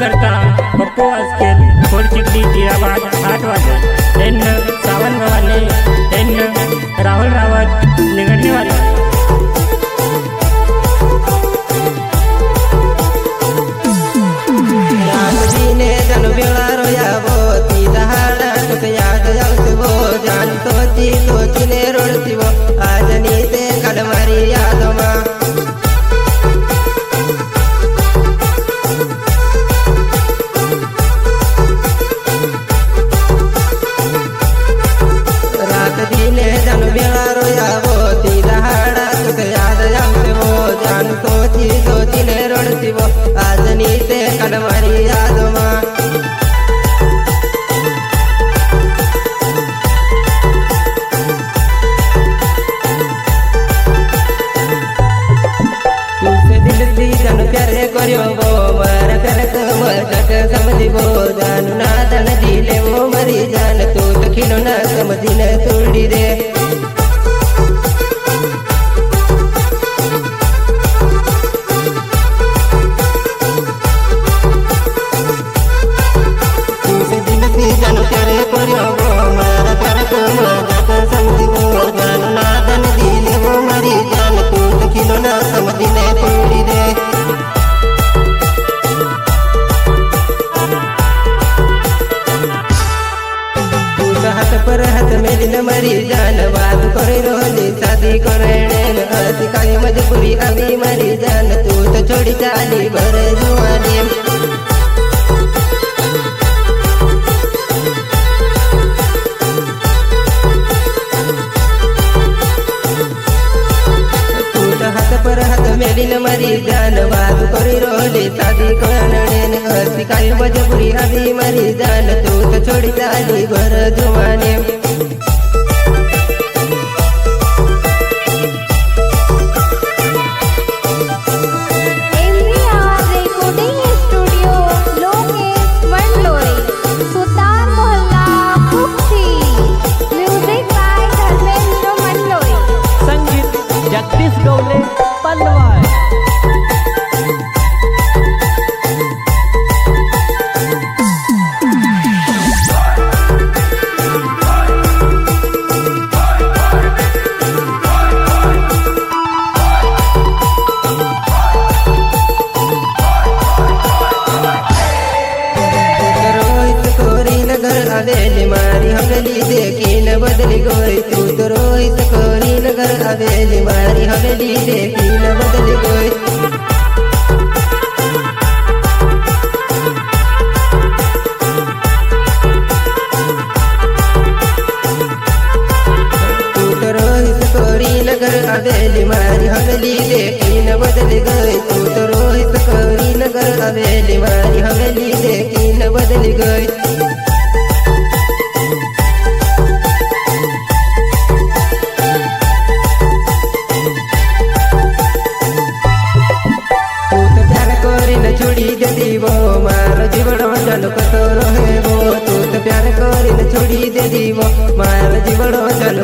करता पप्पू अस्केल खोड चिकली जीराबाद 8 वाजे एन सावन गवाले एन राहुल रावत निगडने वाले ने जन बेवारो यावो ती दहाड़ा कुछ याद जावो जान तो ने रोड़तीवो आज नीते कलमारी यादो मा रात दीने जन बेवारो यावो ती दहाड़ा कुछ याद जावो जान तो ने रोड़तीवो आज नीते कलमारी यादो मा जन प्यारे करियो वो मारा करक मटक समझिबो जानू ना तन दिले वो मरी जान तू तो खिलो ना समझी न तोड़ी दे जन प्यारे करियो वो मारा करक मटक समझिबो जानू ना तन दिले वो मरी जान तू तो खिलो ना समझी न तोड़ी दे हाथ पर हाथ मेरी न मरी जान बात करे रोली शादी करे अति काली मजबूरी अभी मरी जान तू तो छोड़ी चाली भर जुआनी तू तो हाथ पर हाथ मेरी न मरी जान बात करे रोली शादी करे अति काली मजबूरी अभी मरी जान तू तो छोड़ी चाली भर जुआनी हवेली मारी हवेली देखी न बदली गई तू तो रोहित कोरी नगर हवेली मारी हवेली देखी न बदली गई तू तो रोहित कोरी नगर हवेली मारी हवेली देखी न बदली गई तू तो रोहित कोरी नगर हवेली मारी हवेली देखी न बदली गई छोड़ी दे वो मार जीवन जन कतो रहे वो तू तो प्यार करी न छोड़ी दे वो मार जीवन जन